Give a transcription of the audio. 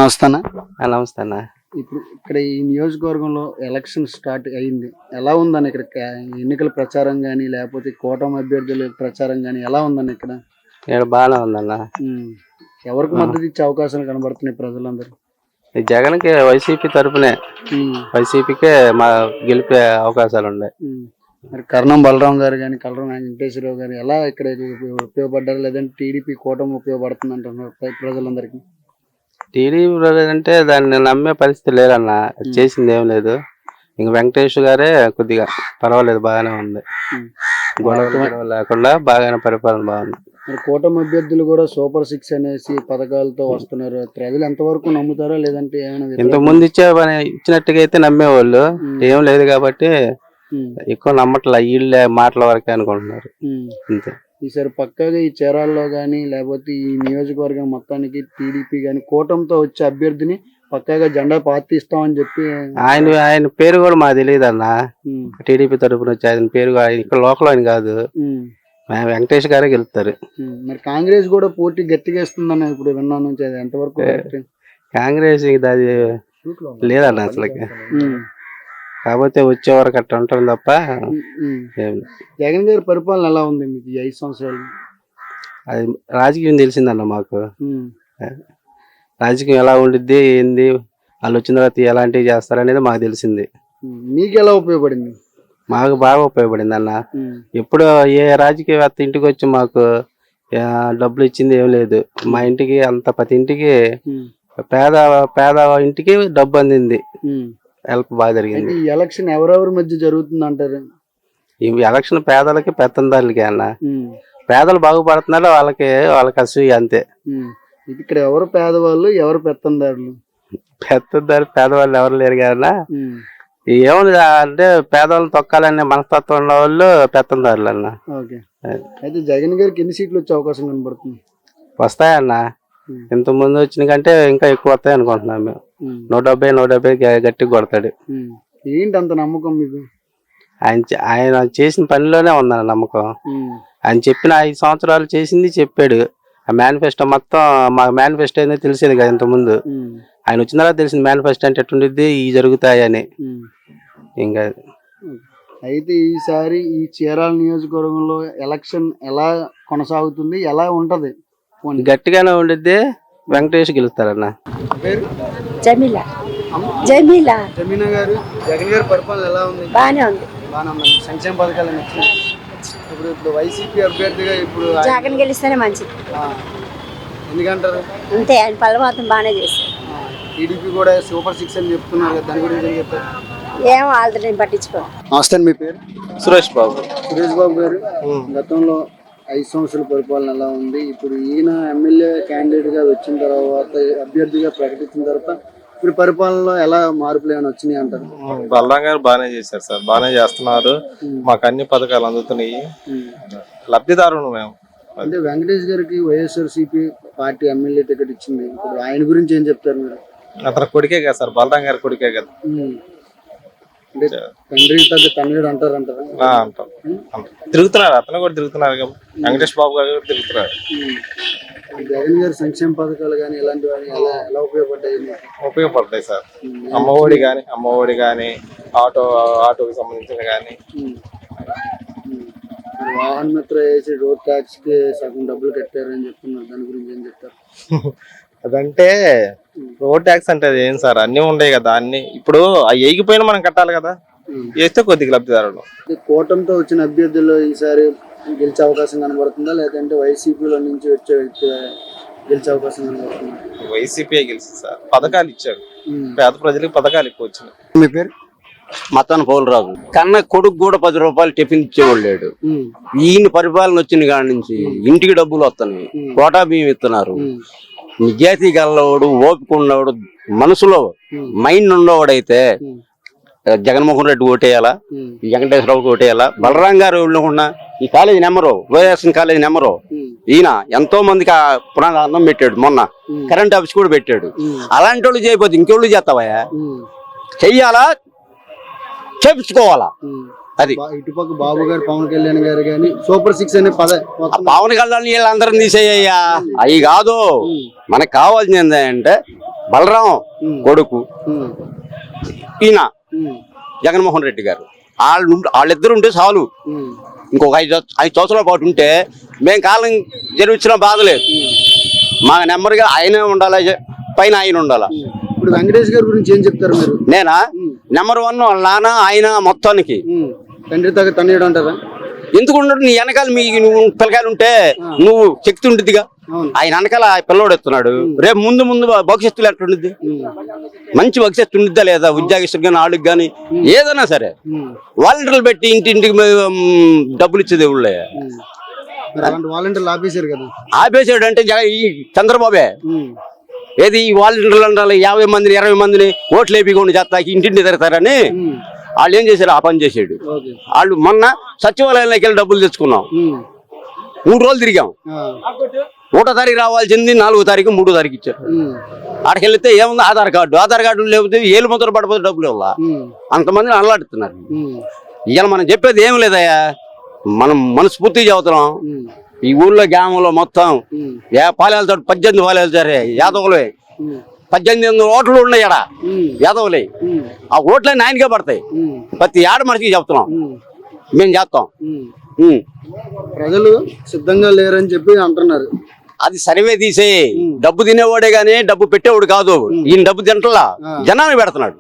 నమస్తే అన్న. నమస్తే అన్న. ఇప్పుడు ఇక్కడ ఈ నియోజకవర్గంలో ఎలక్షన్ స్టార్ట్ అయింది. ఎలా ఉందన్న ఇక్కడ ఎన్నికల ప్రచారం కానీ లేకపోతే కూటమి అభ్యర్థుల ప్రచారం కానీ ఎలా ఉందన్న ఇక్కడ? ఇక్కడ బాగానే ఉందన్న. ఎవరికి మద్దతు ఇచ్చే అవకాశాలు కనబడుతున్నాయి ప్రజలందరూ? జగన్కి వైసీపీ తరపునే, వైసీపీకే మా గెలిపే అవకాశాలు ఉన్నాయి. మరి కర్ణం బలరాం గారు కానీ కలరం వెంకటేశ్వరరావు గారు ఎలా ఇక్కడ ఉపయోగపడ్డారు, లేదంటే టీడీపీ కూటమి ఉపయోగపడుతుంది అంటున్నారు ప్రజలందరికీ? టీడీపీ అంటే దాన్ని నమ్మే పరిస్థితి లేదన్న, చేసింది ఏం లేదు. ఇంక వెంకటేశ్వర గారే కొద్దిగా పర్వాలేదు, బాగానే ఉంది, గొడవ లేకుండా బాగానే పరిపాలన బాగుంది. మరి కూటమి అభ్యర్థులు కూడా సూపర్ 6 అనేసి పథకాలతో వస్తున్నారు. ప్రజలు ఎంతవరకు నమ్ముతారో, లేదంటే ఏమైనా ఇంతకు ముందు ఇచ్చినట్టుగా అయితే నమ్మేవాళ్ళు, ఏం లేదు కాబట్టి ఎక్కువ నమ్మట్ల, వీళ్ళే మాటల వరకే అనుకుంటున్నారు అంతే. ఈసారి పక్కాగా ఈ చీరాల్లో కానీ లేకపోతే ఈ నియోజకవర్గం మొత్తానికి టీడీపీ కానీ కూటమితో వచ్చే అభ్యర్థిని పక్కాగా జెండా పాతిస్తామని చెప్పి ఆయన పేరు కూడా మాకు తెలియదు అన్న. టీడీపీ తరఫున వచ్చి ఆయన పేరు ఇక్కడ లోకల్ ఆయన కాదు, వెంకటేష్ గారే గెలుస్తారు. మరి కాంగ్రెస్ కూడా పోటీ గట్టిగా ఇస్తుందన్న ఇప్పుడు విన్నాను నుంచి, అది ఎంతవరకు? కాంగ్రెస్ అది లేదన్న అసలు, కాకపోతే వచ్చేవారు అట్లా ఉంటారు తప్ప. జగన్ గారి పరిపాలన ఎలా ఉంది మీకు ఈ 5 సంవత్సరాలు? అది రాజకీయం తెలిసిందన్న మాకు, రాజకీయం ఎలా ఉండిద్ది ఏంది, వాళ్ళు వచ్చిన తర్వాత ఎలాంటివి చేస్తారనేది మాకు తెలిసింది. మీకు ఎలా ఉపయోగపడింది? మాకు బాగా ఉపయోగపడింది అన్న. ఎప్పుడు ఏ రాజకీయవేత్త ఇంటికి వచ్చి మాకు డబ్బులు ఇచ్చింది ఏం లేదు. మా ఇంటికి అంత ప్రతి ఇంటికి పేద ఇంటికి డబ్బు అందింది, హెల్ప్ బాగా జరిగింది. ఈ ఎలక్షన్ ఎవరెవరి మధ్య జరుగుతుంది అంటారు? ఈ ఎలక్షన్ పేదలకి పెత్తందారులకి అన్న. పేదలు బాగుపడుతున్నారు, వాళ్ళకి అసూయ అంతే. ఇక్కడ ఎవరు పేదవాళ్ళు, ఎవరు పెత్తందారులు? పేదవాళ్ళు ఎవరు లేరు కదన్నా. ఏముంది అంటే పేదవాళ్ళని తొక్కాలనే మనస్తత్వం ఉన్న వాళ్ళు పెత్తందారులు అన్న. అయితే జగన్ గారికి ఎన్ని సీట్లు వచ్చే అవకాశం కనబడుతుంది? వస్తాయన్న, ఇంత ముందు వచ్చిన కంటే ఇంకా ఎక్కువ వస్తాయి అనుకుంటున్నాం మేము. 170 గట్టిగా కొడతాడు. ఏంటి అంత నమ్మకం మీకు? ఆయన చేసిన పనిలోనే ఉందన్న నమ్మకం. ఆయన చెప్పిన 5 సంవత్సరాలు చేసింది చెప్పాడు. ఆ మేనిఫెస్టో మొత్తం, మాకు మేనిఫెస్టో అనేది తెలిసేది కదా ఇంత ముందు. ఆయన వచ్చిన తర్వాత తెలిసింది మేనిఫెస్టో అంటే ఎట్టుండిద్ది, ఇవి జరుగుతాయని. ఇంకా అయితే ఈసారి ఈ చీరాల నియోజకవర్గంలో ఎలక్షన్ ఎలా కొనసాగుతుంది, ఎలా ఉంటది? గట్టిగానే ఉండిద్ది, వెంకటేష్ గెలుస్తారన్న. జమీలా జమీలా జమీనా గారు, జగన్ గారి పరిపాలన ఎలా ఉంది? బానే ఉంది. సంక్షేమ పథకాలు నచ్చినాయి. ఇప్పుడు వైసీపీ అభ్యర్థిగా ఇప్పుడు జగన్ గెలిస్తేనే మంచిది. ఎందుకంటారు? అంతే, ఆయన పనులు మాత్రం బాగానే చేస్తారు. టీడీపీ కూడా సూపర్ 6 అని చెప్తున్నారు కదా, దాని గురించి ఏం చెప్తారు? ఏం వాళ్ళతో నేను పట్టించుకో. నమస్తే, మీ పేరు? సురేష్ బాబు. సురేష్ బాబు గారు, గతంలో 5 సంవత్సరాల పరిపాలన ఎలా ఉంది? ఇప్పుడు ఈయన ఎమ్మెల్యే క్యాండిడేట్ గా వచ్చిన తర్వాత, అభ్యర్థిగా ప్రకటించిన తర్వాత ఇప్పుడు పరిపాలనలో ఎలా మార్పులు ఏమైనా వచ్చినాయి అంటారు? బలరాం గారు బాగానే చేశారు సార్, బాగానే చేస్తున్నారు. మాకు అన్ని పథకాలు అందుతున్నాయి, లబ్ధిదారులు మేము. అంటే వెంకటేష్ గారికి వైఎస్ఆర్సీపీ పార్టీ ఎమ్మెల్యే టికెట్ ఇచ్చింది, ఇప్పుడు ఆయన గురించి ఏం చెప్తారు మీరు? అతను కొడుకే కదా సార్, బలరాం గారి కొడుకే కదా. అంటే తండ్రి తగ్గ తనయుడు అంటారు. అంటాం, తిరుగుతున్నారు, అతను కూడా తిరుగుతున్నారు కదా, వెంకటేష్ బాబు గారు కూడా తిరుగుతున్నారు. జగన్ గారి సంక్షేమ పథకాలు కానీ ఇలాంటివి ఎలా ఉపయోగపడతాయి సార్. అమ్మఒడి కానీ ఆటోకి సంబంధించిన కానీ. వాహన మిత్ర వేసి రోడ్ ట్యాక్స్ కి సగం డబ్బులు కట్టారని చెప్తున్నారు, దాని గురించి ఏం చెప్తారు? అదంటే రోడ్ ట్యాక్స్ అంటే ఏం సార్, అన్ని ఉన్నాయి కదా, అన్ని ఇప్పుడు అవి ఎగిపోయినా మనం కట్టాలి కదా, వేస్తే కొద్దిగా లబ్ధిదారులు. కూటమితో వచ్చిన అభ్యర్థులు ఈసారి గెలిచే అవకాశం కనబడుతుందా, లేదంటే వైసీపీలో నుంచి వచ్చే వ్యక్తి గెలిచే అవకాశం కనబడుతుందా? వైసీపీ గెలిచింది సార్, పథకాలు ఇచ్చారు, పేద ప్రజలకు పథకాలు ఎక్కువ వచ్చినాయి. మీ పేరు? మతాన్ పౌలరాజు. కన్న కొడుకు కూడా 10 రూపాయలు టిఫిన్ ఇచ్చేవాళ్ళు లేడు. ఈయన పరిపాలన వచ్చిన కాడి నుంచి ఇంటికి డబ్బులు వస్తున్నాయి, కోటా బియ్యం ఇస్తున్నారు. నిజాయితీ గలవాడు, ఓపిక ఉన్నవాడు, మనసులో మైండ్ ఉన్నవాడైతే జగన్మోహన్ రెడ్డి ఓటేయాలా, వెంకటేశ్వరరావుకి ఓటేయాలా. బలరాం గారు ఉన్న ఈ college number, YSR college number, ఈయన ఎంతో మందికి పునాది అన్నం పెట్టాడు, మొన్న కరెంట్ ఆఫీస్ కూడా పెట్టాడు. అలాంటి వాళ్ళు చేయకపోతే ఇంకెళ్ళు చేస్తావా? చెయ్యాలా, చేపించుకోవాలా, అది ఇటుపక్క బాబు గారు పవన్ కళ్యాణ్ గారు కానీ సూపర్ 6 అనే ఆ పవన్ కళ్యాణ్ వీళ్ళందరిని తీసేయ్యా, అవి కాదు. మనకు కావాల్సింది ఏంటంటే బలరాం కొడుకు ఈయన జగన్మోహన్ రెడ్డి గారు, వాళ్ళిద్దరు ఉంటే చాలు. ఇంకొక 5 సంవత్సరాల పాటు ఉంటే మేము కాలం జరిపించిన బాధ లేదు. మాకు నెమ్మదిగా ఆయనే ఉండాలి, పైన ఆయన ఉండాలి. ఇప్పుడు వెంకటేష్ గారి గురించి ఏం చెప్తారు మీరు? నేనా నెంబర్ 1 వాళ్ళ నాన్న ఆయన మొత్తానికి తండ్రి తగ్గ తనయుడు అంటారా? ఎందుకు ఉండడు? నీ వెనకాల నువ్వు పిల్లకాయలు ఉంటే నువ్వు శక్తి ఉండిద్దిగా. ఆయన వెనకాల ఆ పిల్లోడు ఎత్తున్నాడు, రేపు ముందు భవిష్యత్తులో ఎట్లుండిద్ది? మంచి భవిష్యత్తు ఉండిద్దా లేదా? ఉద్యోగస్తులు కానీ వాళ్ళకి కానీ ఏదైనా సరే వాలంటీర్లు పెట్టి ఇంటింటికి డబ్బులు ఇచ్చేది ఊళ్ళే. వాలంటీర్లు ఆపేశారు కదా. ఆపేసాడు అంటే ఈ చంద్రబాబే. ఏది ఈ వాలంటీర్లు అంటారు 50 మందిని 20 మందిని ఓట్లు వేపికుండా చేస్తా ఇంటింటి తిరుగుతారని వాళ్ళు ఏం చేశారు? ఆ పని చేసాడు. వాళ్ళు మొన్న సచివాలయంలోకి వెళ్ళి డబ్బులు తెచ్చుకున్నాం, 3 రోజులు తిరిగాం. 1వ తారీఖు రావాల్సింది 4వ తారీఖు 3వ తారీఖు ఇచ్చారు. అక్కడికి వెళ్తే ఏముంది? ఆధార్ కార్డు లేకపోతే ఏలు ముద్ర పడిపోతే డబ్బులు ఇవ్వాలా? అంతమందిని అల్లాడుతున్నారు. ఇవాళ మనం చెప్పేది ఏం లేదయ్యా, మనం మనస్ఫూర్తిగా చదువుతున్నాం. ఈ ఊళ్ళో గ్రామంలో మొత్తం పాలేళ్తా 18 పాలేలు సరే యాదవులే 1800 ఓట్లు ఉన్నాయి ఆడ యాదవులే. ఆ ఓట్లన్నీ ఆయనకే పడతాయి. ప్రతి ఏడ మనిషికి చెప్తున్నాం, మేము చేస్తాం. ప్రజలు సిద్ధంగా లేరని చెప్పి అంటున్నారు. అది సర్వే తీసే డబ్బు తినేవాడే గానీ డబ్బు పెట్టేవాడు కాదు. ఈయన డబ్బు తింటలా జనాన్ని పెడుతున్నాడు.